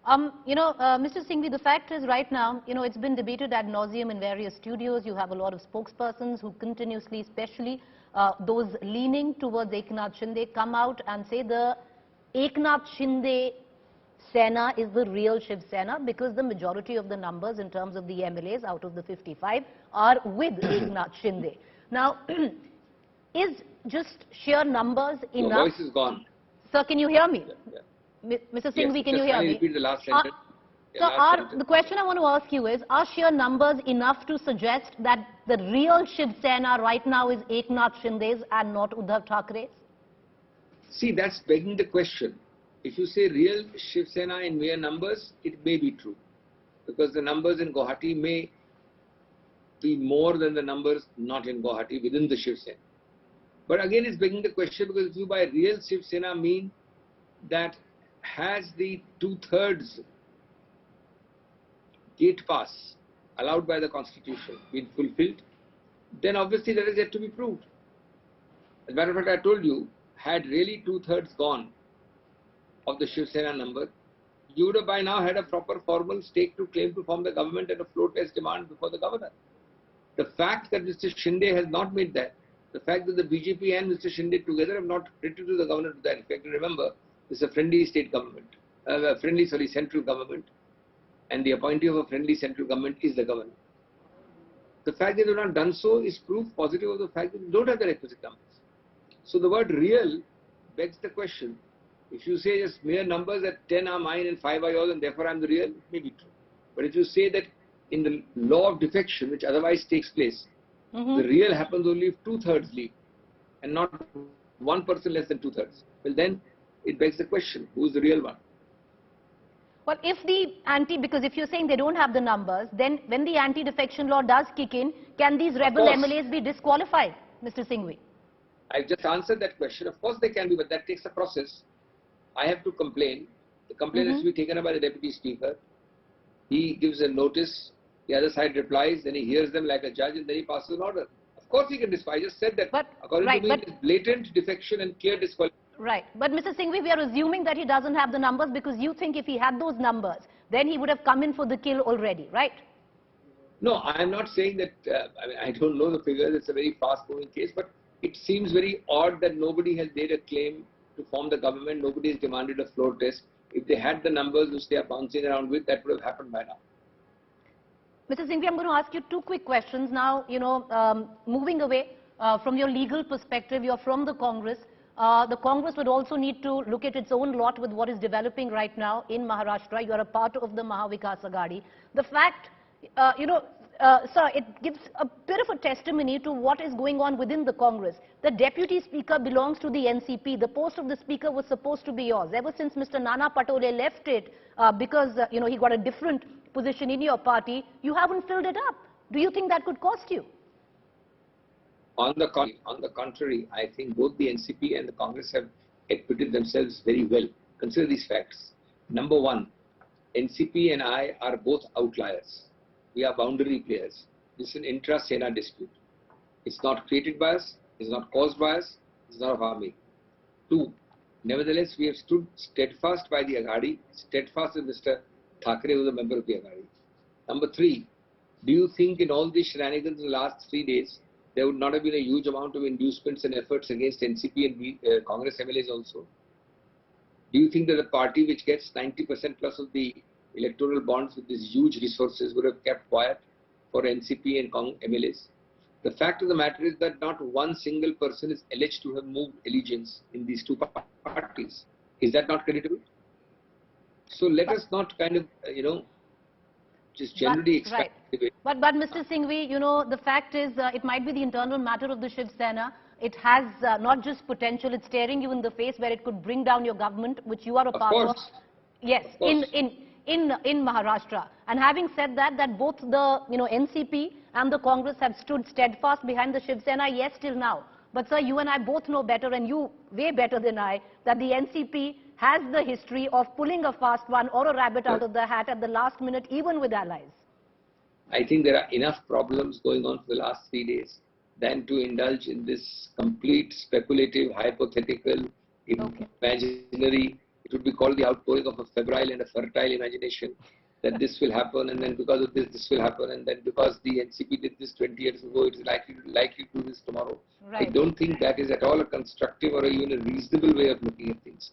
Mr. Singhvi, the fact is right now, it's been debated ad nauseum in various studios. You have a lot of spokespersons who continuously, especially those leaning towards Eknath Shinde, come out and say the Eknath Shinde Sena is the real Shiv Sena because the majority of the numbers in terms of the MLAs out of the 55 are with Eknath Shinde. Now, is just sheer numbers enough? Your voice is gone. Sir, can you hear me? Yeah. Mr. Singhvi, can you hear me? Repeat the last sentence. The question I want to ask you is, are sheer numbers enough to suggest that the real Shiv Sena right now is Eknath Shinde's and not Uddhav Thackeray's? See, that's begging the question. If you say real Shiv Sena in mere numbers, it may be true. Because the numbers in Guwahati may be more than the numbers not in Guwahati within the Shiv Sena. But again, it's begging the question because if you by real Shiv Sena mean that has the 2/3 gate pass allowed by the constitution been fulfilled, then obviously that is yet to be proved. As a matter of fact, I told you, had really 2/3 gone of the Shiv Sena number, you would have by now had a proper formal stake to claim to form the government and a floor test demand before the governor. The fact that Mr. Shinde has not made that, the fact that the BJP and Mr. Shinde together have not written to the governor to that effect, and remember, this is a friendly state government, central government, and the appointee of a friendly central government is the governor. The fact that they have not done so is proof positive of the fact that they don't have the requisite numbers. So the word real begs the question. If you say just mere numbers that 10 are mine and 5 are yours and therefore I am the real, it may be true. But if you say that in the law of defection, which otherwise takes place, the real happens only if 2/3 leave and not one person less than 2/3. Well, then it begs the question, who is the real one? Well, if because if you're saying they don't have the numbers, then when the anti-defection law does kick in, can these rebel MLAs be disqualified, Mr. Singhvi? I've just answered that question. Of course they can be, but that takes a process. I have to complain. The complaint has to be taken up by the Deputy Speaker. He gives a notice, the other side replies, then he hears them like a judge and then he passes an order. Of course he can disqualify. I just said that. But, according to me, it is blatant defection and clear disqualification. Right. But Mr. Singhvi, we are assuming that he doesn't have the numbers because you think if he had those numbers, then he would have come in for the kill already, right? No, I am not saying that, I don't know the figures, it's a very fast-moving case, but it seems very odd that nobody has made a claim to form the government, nobody has demanded a floor test. If they had the numbers which they are bouncing around with, that would have happened by now. Mr. Singhvi, I'm going to ask you two quick questions now. Moving away from your legal perspective, you're from the Congress. The Congress would also need to look at its own lot with what is developing right now in Maharashtra. You are a part of the Mahavikas Aghadi. The fact, sir, it gives a bit of a testimony to what is going on within the Congress. The Deputy Speaker belongs to the NCP. The post of the Speaker was supposed to be yours. Ever since Mr. Nana Patole left it because, he got a different position in your party, you haven't filled it up. Do you think that could cost you? On the contrary, I think both the NCP and the Congress have acquitted themselves very well. Consider these facts. Number one, NCP and I are both outliers. We are boundary players. This is an intra-Sena dispute. It's not created by us, it's not caused by us, it's not of our making. Two, nevertheless, we have stood steadfast by the Aghadi, steadfast with Mr. Thackeray, who is a member of the Aghadi. Number three, do you think in all these shenanigans in the last 3 days, there would not have been a huge amount of inducements and efforts against NCP and Congress MLAs also? Do you think that a party which gets 90% plus of the electoral bonds with these huge resources would have kept quiet for NCP and MLAs? The fact of the matter is that not one single person is alleged to have moved allegiance in these two parties. Is that not creditable? So let us not kind of, just generally expect. Right. But Mr. Singhvi, the fact is it might be the internal matter of the Shiv Sena. It has not just potential, it's staring you in the face where it could bring down your government, which you are a part of. Yes, in Maharashtra. And having said that, both the NCP and the Congress have stood steadfast behind the Shiv Sena, yes, till now. But sir, you and I both know better, and you way better than I, that the NCP has the history of pulling a fast one or a rabbit out of the hat at the last minute, even with allies. I think there are enough problems going on for the last 3 days than to indulge in this complete speculative, hypothetical, imaginary It would be called the outpouring of a febrile and a fertile imagination that this will happen, and then because of this, this will happen, and then because the NCP did this 20 years ago, it is likely to do this tomorrow. I Right. don't think that is at all a constructive or even a reasonable way of looking at things.